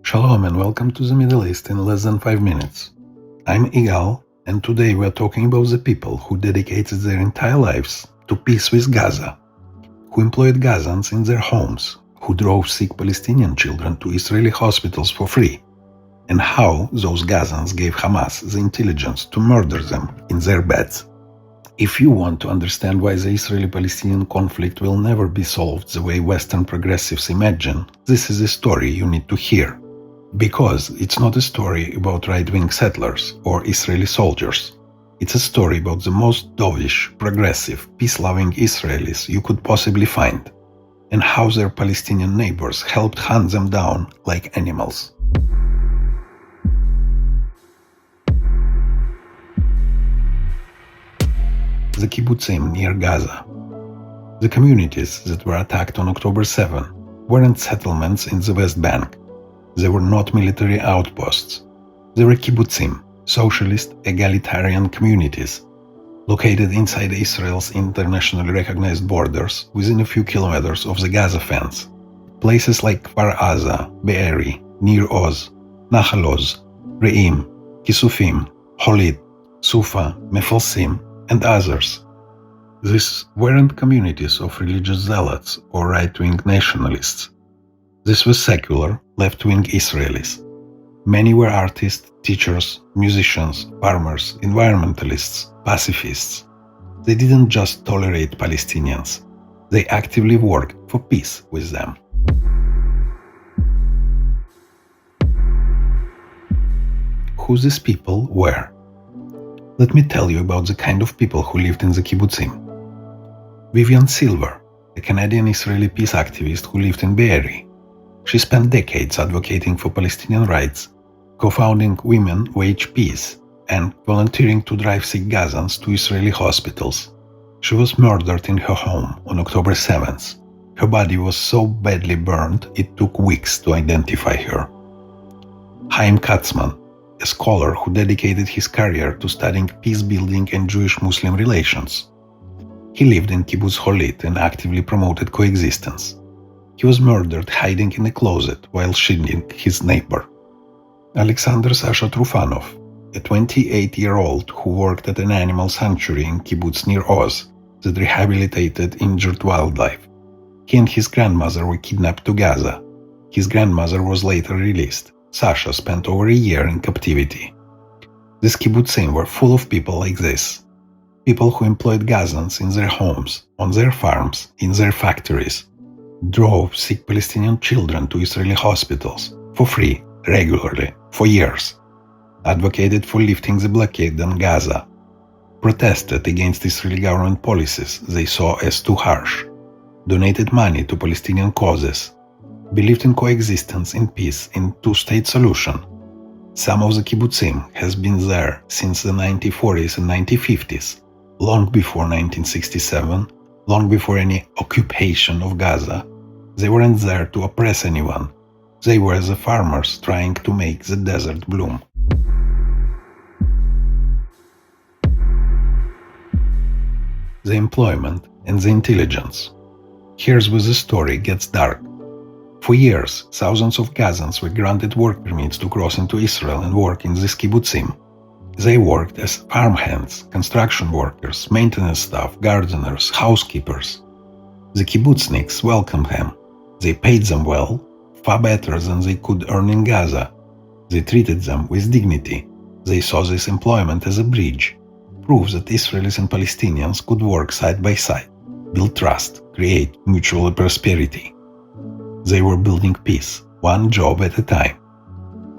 Shalom and welcome to the Middle East in less than 5 minutes. I'm Igal, and today we are talking about the people who dedicated their entire lives to peace with Gaza, who employed Gazans in their homes, who drove sick Palestinian children to Israeli hospitals for free, and how those Gazans gave Hamas the intelligence to murder them in their beds. If you want to understand why the Israeli-Palestinian conflict will never be solved the way Western progressives imagine, this is a story you need to hear. Because it's not a story about right-wing settlers or Israeli soldiers. It's a story about the most dovish, progressive, peace-loving Israelis you could possibly find, and how their Palestinian neighbors helped hunt them down like animals. The kibbutzim near Gaza. The communities that were attacked on October 7 weren't settlements in the West Bank. They were not military outposts. They were kibbutzim, socialist, egalitarian communities, located inside Israel's internationally recognized borders within a few kilometers of the Gaza fence. Places like Kfar Aza, Be'eri, Nir Oz, Nahal Oz, Re'im, Kisufim, Holit, Sufa, Mefalsim, and others. These weren't communities of religious zealots or right-wing nationalists. This was secular, left-wing Israelis. Many were artists, teachers, musicians, farmers, environmentalists, pacifists. They didn't just tolerate Palestinians. They actively worked for peace with them. Who these people were? Let me tell you about the kind of people who lived in the kibbutzim. Vivian Silver, a Canadian-Israeli peace activist who lived in Be'eri. She spent decades advocating for Palestinian rights, co-founding Women Wage Peace, and volunteering to drive sick Gazans to Israeli hospitals. She was murdered in her home on October 7th. Her body was so badly burned it took weeks to identify her. Chaim Katzman, a scholar who dedicated his career to studying peace-building and Jewish-Muslim relations. He lived in kibbutz Holit and actively promoted coexistence. He was murdered hiding in a closet while shielding his neighbor. Alexander Sasha Trufanov, a 28-year-old who worked at an animal sanctuary in kibbutz Nir Oz that rehabilitated injured wildlife. He and his grandmother were kidnapped to Gaza. His grandmother was later released. Sasha spent over a year in captivity. These kibbutzim were full of people like this. People who employed Gazans in their homes, on their farms, in their factories, drove sick Palestinian children to Israeli hospitals for free, regularly, for years, advocated for lifting the blockade on Gaza, protested against Israeli government policies they saw as too harsh, donated money to Palestinian causes, believed in coexistence in peace in two-state solution. Some of the kibbutzim has been there since the 1940s and 1950s, long before 1967, long before any occupation of Gaza. They weren't there to oppress anyone. They were the farmers trying to make the desert bloom. The employment and the intelligence. Here's where the story gets dark. For years, thousands of Gazans were granted work permits to cross into Israel and work in this kibbutzim. They worked as farmhands, construction workers, maintenance staff, gardeners, housekeepers. The kibbutzniks welcomed them. They paid them well, far better than they could earn in Gaza. They treated them with dignity. They saw this employment as a bridge, proof that Israelis and Palestinians could work side by side, build trust, create mutual prosperity. They were building peace, one job at a time.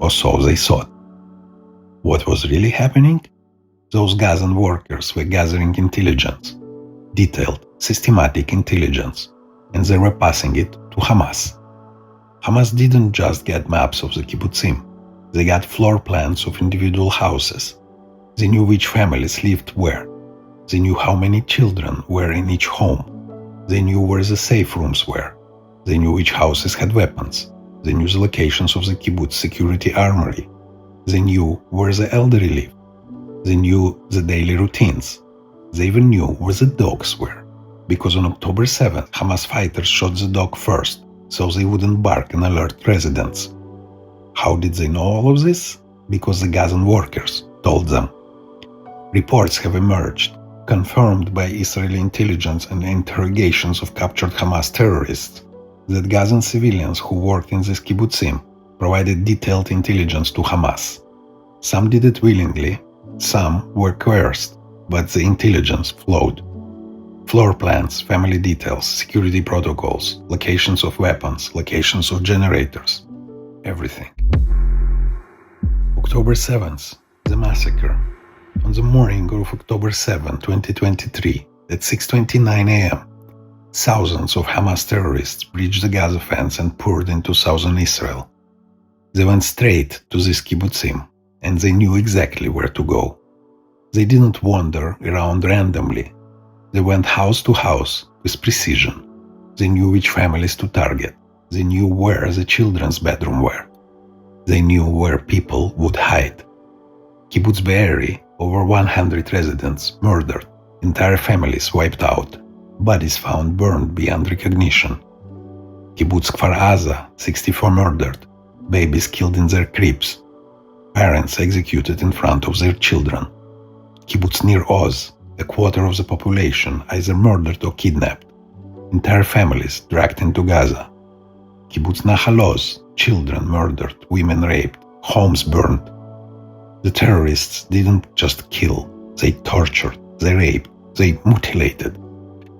Or so they thought. What was really happening? Those Gazan workers were gathering intelligence, detailed, systematic intelligence, and they were passing it to Hamas. Hamas didn't just get maps of the kibbutzim. They got floor plans of individual houses. They knew which families lived where. They knew how many children were in each home. They knew where the safe rooms were. They knew which houses had weapons. They knew the locations of the kibbutz security armory. They knew where the elderly lived. They knew the daily routines. They even knew where the dogs were, because on October 7th, Hamas fighters shot the dog first, so they wouldn't bark and alert residents. How did they know all of this? Because the Gazan workers told them. Reports have emerged, confirmed by Israeli intelligence and interrogations of captured Hamas terrorists, that Gazan civilians who worked in this kibbutzim provided detailed intelligence to Hamas. Some did it willingly, some were coerced, but the intelligence flowed. Floor plans, family details, security protocols, locations of weapons, locations of generators, everything. October 7th, the massacre. On the morning of October 7, 2023, at 6:29 a.m., thousands of Hamas terrorists breached the Gaza fence and poured into southern Israel. They went straight to this kibbutzim, and they knew exactly where to go. They didn't wander around randomly. They went house to house with precision. They knew which families to target. They knew where the children's bedrooms were. They knew where people would hide. Kibbutz Be'eri, over 100 residents murdered, entire families wiped out, bodies found burned beyond recognition. Kibbutz Kfar Aza, 64 murdered, babies killed in their cribs, parents executed in front of their children. Kibbutz Nir Oz, a quarter of the population either murdered or kidnapped, entire families dragged into Gaza. Kibbutz Nahal Oz, children murdered, women raped, homes burned. The terrorists didn't just kill, they tortured, they raped, they mutilated.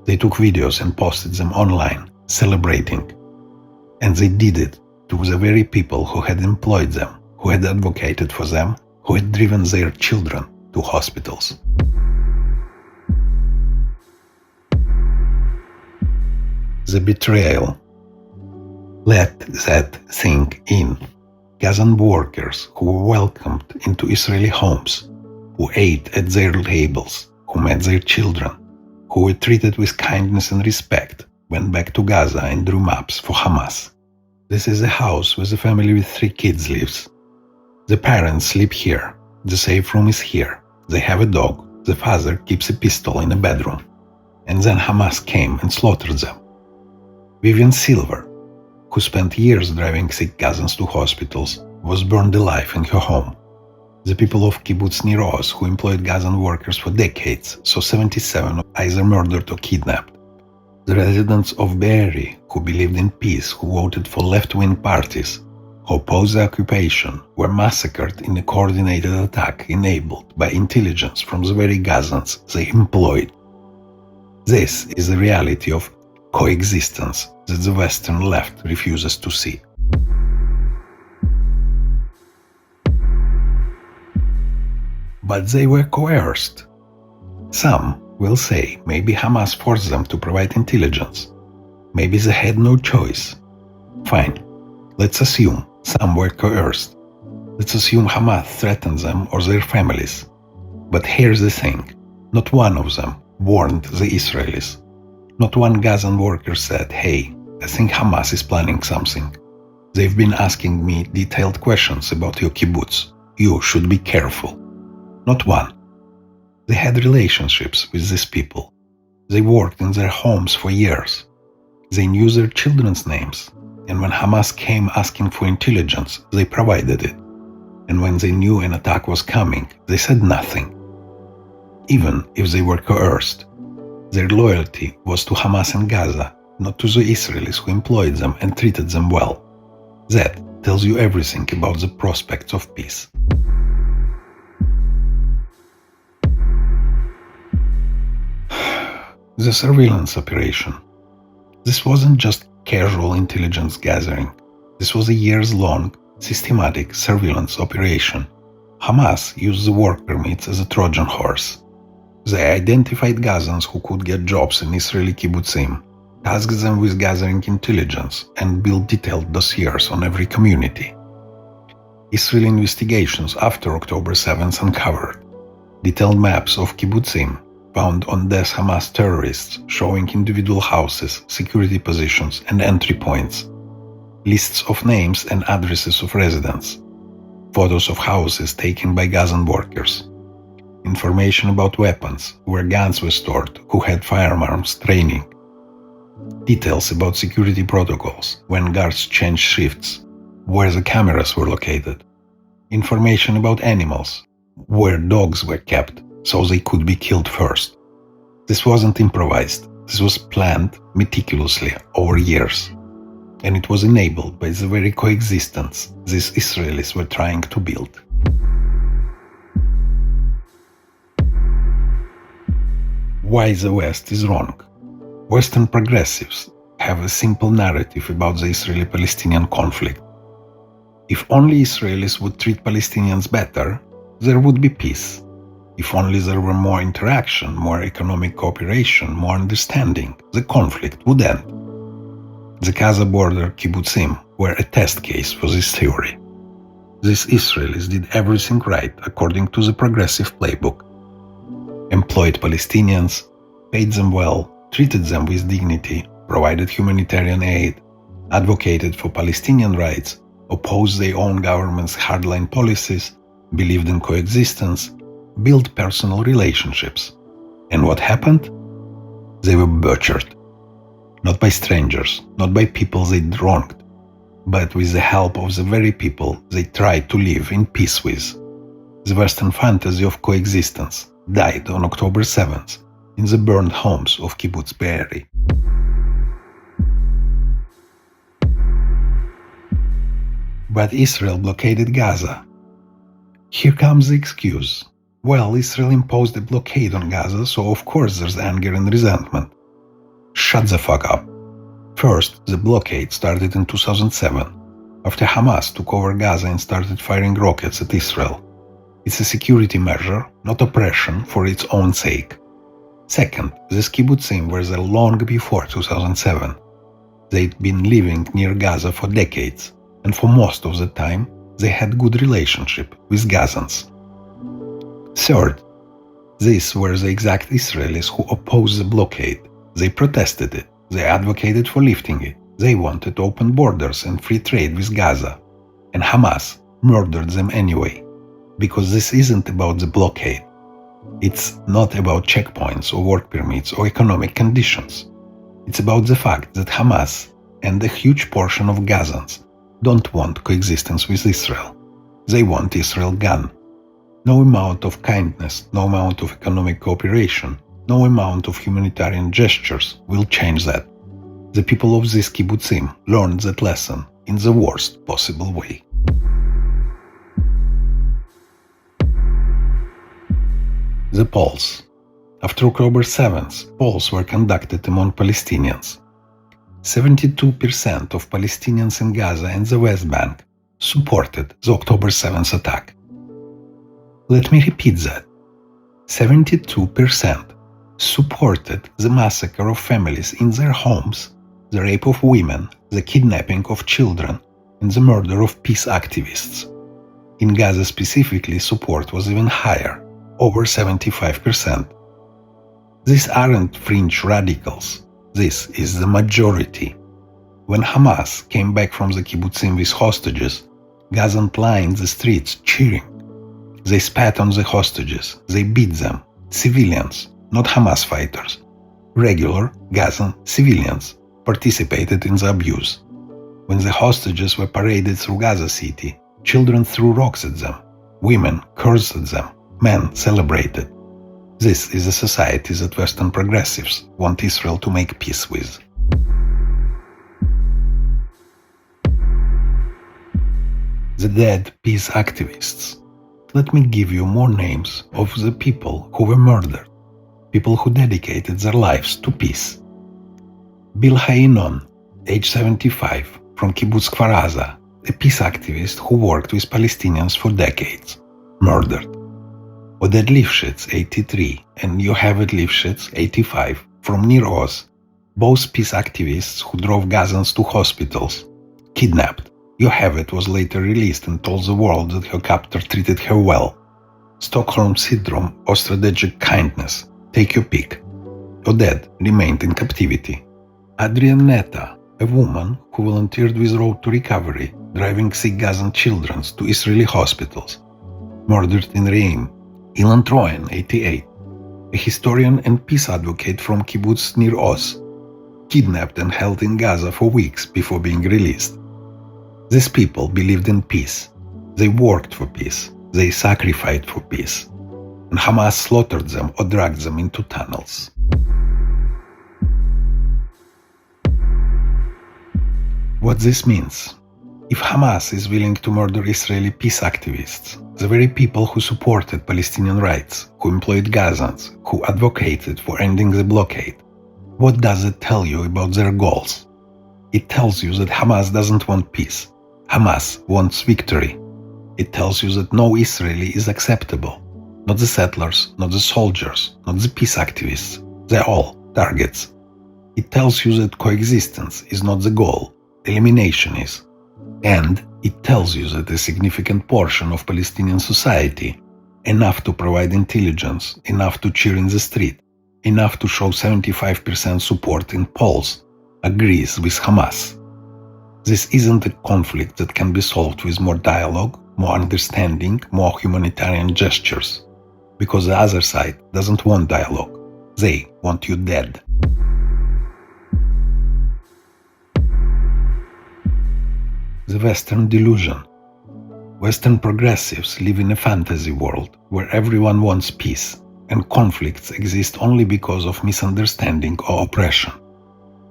They took videos and posted them online, celebrating. And they did it to the very people who had employed them, who had advocated for them, who had driven their children to hospitals. The betrayal. Let that sink in. Gazan workers who were welcomed into Israeli homes, who ate at their tables, who met their children, who were treated with kindness and respect, went back to Gaza and drew maps for Hamas. This is a house where the family with 3 kids lives. The parents sleep here, the safe room is here, they have a dog, the father keeps a pistol in a bedroom. And then Hamas came and slaughtered them. Vivian Silver, who spent years driving sick Gazans to hospitals, was burned alive in her home. The people of kibbutz Nir Oz, who employed Gazan workers for decades, saw 77 either murdered or kidnapped. The residents of Be'eri, who believed in peace, who voted for left-wing parties, who opposed the occupation, were massacred in a coordinated attack enabled by intelligence from the very Gazans they employed. This is the reality of coexistence that the Western left refuses to see. But they were coerced. Some will say maybe Hamas forced them to provide intelligence. Maybe they had no choice. Fine, let's assume some were coerced. Let's assume Hamas threatened them or their families. But here's the thing, not one of them warned the Israelis. Not one Gazan worker said, hey, I think Hamas is planning something. They've been asking me detailed questions about your kibbutz. You should be careful. Not one. They had relationships with these people. They worked in their homes for years. They knew their children's names. And when Hamas came asking for intelligence, they provided it. And when they knew an attack was coming, they said nothing. Even if they were coerced. Their loyalty was to Hamas and Gaza, not to the Israelis who employed them and treated them well. That tells you everything about the prospects of peace. The surveillance operation. This wasn't just casual intelligence gathering. This was a years-long, systematic surveillance operation. Hamas used the work permits as a Trojan horse. They identified Gazans who could get jobs in Israeli kibbutzim, tasked them with gathering intelligence, and built detailed dossiers on every community. Israeli investigations after October 7th uncovered detailed maps of kibbutzim found on dead Hamas terrorists showing individual houses, security positions, and entry points, lists of names and addresses of residents, photos of houses taken by Gazan workers, information about weapons, where guns were stored, who had firearms training, details about security protocols, when guards changed shifts, where the cameras were located, information about animals, where dogs were kept so they could be killed first. This wasn't improvised, this was planned meticulously over years, and it was enabled by the very coexistence these Israelis were trying to build. Why the West is wrong? Western progressives have a simple narrative about the Israeli-Palestinian conflict. If only Israelis would treat Palestinians better, there would be peace. If only there were more interaction, more economic cooperation, more understanding, the conflict would end. The Gaza-border kibbutzim were a test case for this theory. These Israelis did everything right according to the progressive playbook. Employed Palestinians, paid them well, treated them with dignity, provided humanitarian aid, advocated for Palestinian rights, opposed their own government's hardline policies, believed in coexistence, built personal relationships. And what happened? They were butchered. Not by strangers, not by people they'd wronged, but with the help of the very people they tried to live in peace with. The Western fantasy of coexistence died on October 7th in the burned homes of Kibbutz Be'eri. But Israel blockaded Gaza. Here comes the excuse. Well, Israel imposed a blockade on Gaza, so of course there's anger and resentment. Shut the fuck up. First, the blockade started in 2007, after Hamas took over Gaza and started firing rockets at Israel. It's a security measure, not oppression for its own sake. Second, these kibbutzim were there long before 2007. They'd been living near Gaza for decades, and for most of the time, they had good relationship with Gazans. Third, these were the exact Israelis who opposed the blockade. They protested it, they advocated for lifting it, they wanted open borders and free trade with Gaza, and Hamas murdered them anyway. Because this isn't about the blockade. It's not about checkpoints or work permits or economic conditions. It's about the fact that Hamas and a huge portion of Gazans don't want coexistence with Israel. They want Israel gone. No amount of kindness, no amount of economic cooperation, no amount of humanitarian gestures will change that. The people of this kibbutzim learned that lesson in the worst possible way. The polls. After October 7th, polls were conducted among Palestinians. 72% of Palestinians in Gaza and the West Bank supported the October 7th attack. Let me repeat that. 72% supported the massacre of families in their homes, the rape of women, the kidnapping of children, and the murder of peace activists. In Gaza specifically, support was even higher, over 75%. These aren't fringe radicals. This is the majority. When Hamas came back from the kibbutzim with hostages, Gazans lined the streets cheering. They spat on the hostages, they beat them, civilians, not Hamas fighters. Regular Gazan civilians participated in the abuse. When the hostages were paraded through Gaza City, children threw rocks at them, women cursed at them, men celebrated. This is a society that Western progressives want Israel to make peace with. The dead peace activists. Let me give you more names of the people who were murdered, people who dedicated their lives to peace. Bil Hainon, age 75, from kibbutz Kfar Aza, a peace activist who worked with Palestinians for decades, murdered. Oded Lifshitz, 83, and Yocheved Lifshitz, 85, from Nir Oz, both peace activists who drove Gazans to hospitals, kidnapped. Yocheved was later released and told the world that her captor treated her well. Stockholm Syndrome or strategic kindness, take your pick. Oded remained in captivity. Adrian Netta, a woman who volunteered with Road to Recovery, driving sick Gazan children to Israeli hospitals, murdered in Reim. Ilan Troyan, 88, a historian and peace advocate from kibbutz Nir Oz, kidnapped and held in Gaza for weeks before being released. These people believed in peace. They worked for peace. They sacrificed for peace. And Hamas slaughtered them or dragged them into tunnels. What this means? If Hamas is willing to murder Israeli peace activists, the very people who supported Palestinian rights, who employed Gazans, who advocated for ending the blockade, what does it tell you about their goals? It tells you that Hamas doesn't want peace. Hamas wants victory. It tells you that no Israeli is acceptable. Not the settlers, not the soldiers, not the peace activists. They're all targets. It tells you that coexistence is not the goal. Elimination is. And it tells you that a significant portion of Palestinian society, enough to provide intelligence, enough to cheer in the street, enough to show 75% support in polls, agrees with Hamas. This isn't a conflict that can be solved with more dialogue, more understanding, more humanitarian gestures. Because the other side doesn't want dialogue. They want you dead. The Western delusion. Western progressives live in a fantasy world where everyone wants peace, and conflicts exist only because of misunderstanding or oppression.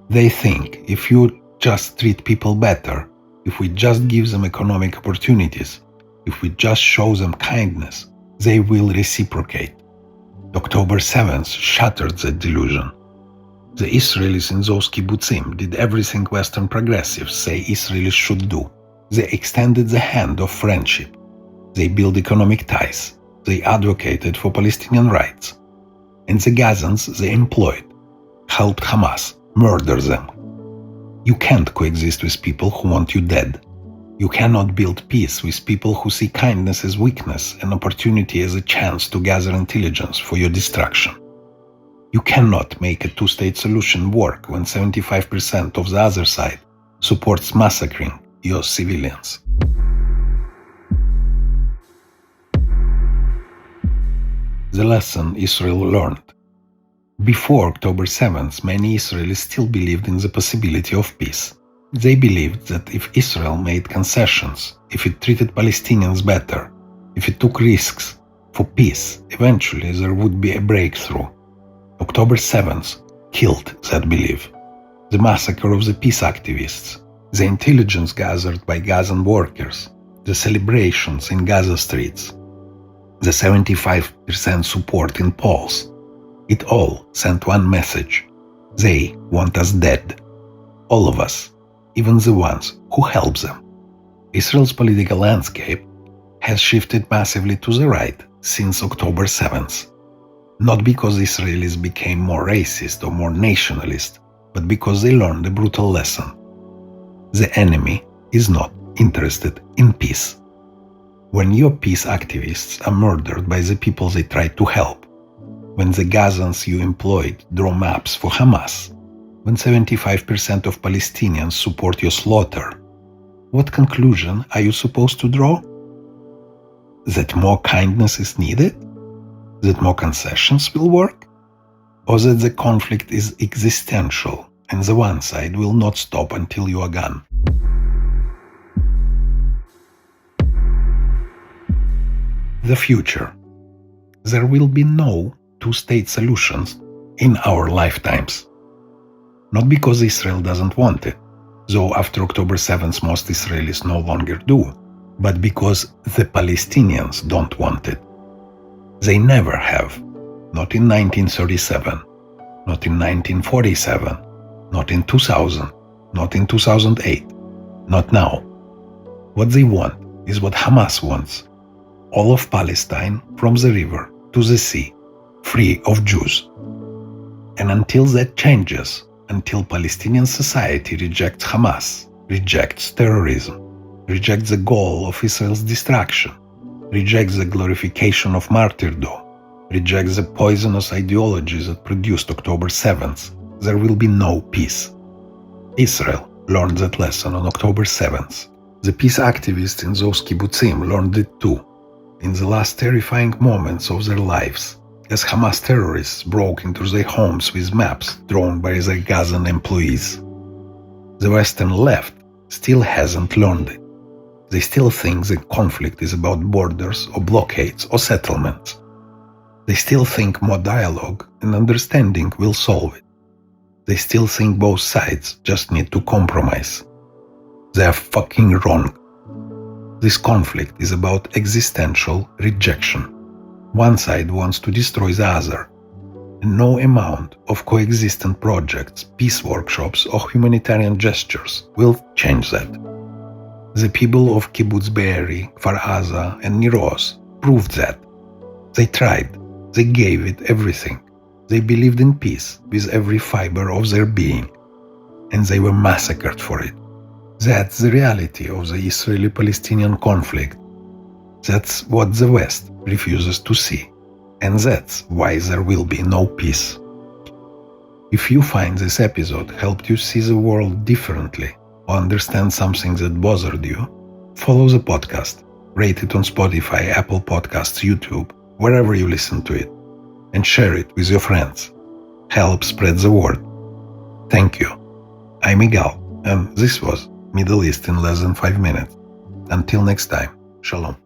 They think if you just treat people better, if we just give them economic opportunities, if we just show them kindness, they will reciprocate. October 7th shattered that delusion. The Israelis in those kibbutzim did everything Western progressives say Israelis should do. They extended the hand of friendship. They built economic ties. They advocated for Palestinian rights. And the Gazans they employed helped Hamas murder them. You can't coexist with people who want you dead. You cannot build peace with people who see kindness as weakness and opportunity as a chance to gather intelligence for your destruction. You cannot make a two-state solution work when 75% of the other side supports massacring your civilians. The lesson Israel learned. Before October 7th, many Israelis still believed in the possibility of peace. They believed that if Israel made concessions, if it treated Palestinians better, if it took risks for peace, eventually there would be a breakthrough. October 7th killed that belief. The massacre of the peace activists, the intelligence gathered by Gazan workers, the celebrations in Gaza streets, the 75% support in polls, it all sent one message. They want us dead. All of us, even the ones who help them. Israel's political landscape has shifted massively to the right since October 7th. Not because Israelis became more racist or more nationalist, but because they learned a brutal lesson. The enemy is not interested in peace. When your peace activists are murdered by the people they tried to help, when the Gazans you employed draw maps for Hamas, when 75% of Palestinians support your slaughter, what conclusion are you supposed to draw? That more kindness is needed? That more concessions will work? Or that the conflict is existential and the one side will not stop until you are gone? The future. There will be no two-state solutions in our lifetimes. Not because Israel doesn't want it, though after October 7th most Israelis no longer do, but because the Palestinians don't want it. They never have. Not in 1937, not in 1947, not in 2000, not in 2008, not now. What they want is what Hamas wants. All of Palestine from the river to the sea, free of Jews. And until that changes, until Palestinian society rejects Hamas, rejects terrorism, rejects the goal of Israel's destruction, rejects the glorification of martyrdom, rejects the poisonous ideologies that produced October 7th, there will be no peace. Israel learned that lesson on October 7th. The peace activists in those kibbutzim learned it too, in the last terrifying moments of their lives, as Hamas terrorists broke into their homes with maps drawn by their Gazan employees. The Western left still hasn't learned it. They still think the conflict is about borders or blockades or settlements. They still think more dialogue and understanding will solve it. They still think both sides just need to compromise. They are fucking wrong. This conflict is about existential rejection. One side wants to destroy the other, and no amount of coexistent projects, peace workshops, or humanitarian gestures will change that. The people of Kibbutz Be'eri, Kfar Aza, and Nir Oz proved that. They tried. They gave it everything. They believed in peace with every fiber of their being, and they were massacred for it. That's the reality of the Israeli-Palestinian conflict. That's what the West refuses to see, and that's why there will be no peace. If you find this episode helped you see the world differently or understand something that bothered you, follow the podcast, rate it on Spotify, Apple Podcasts, YouTube, wherever you listen to it, and share it with your friends. Help spread the word. Thank you. I'm Igal, and this was Middle East in less than 5 minutes. Until next time, Shalom.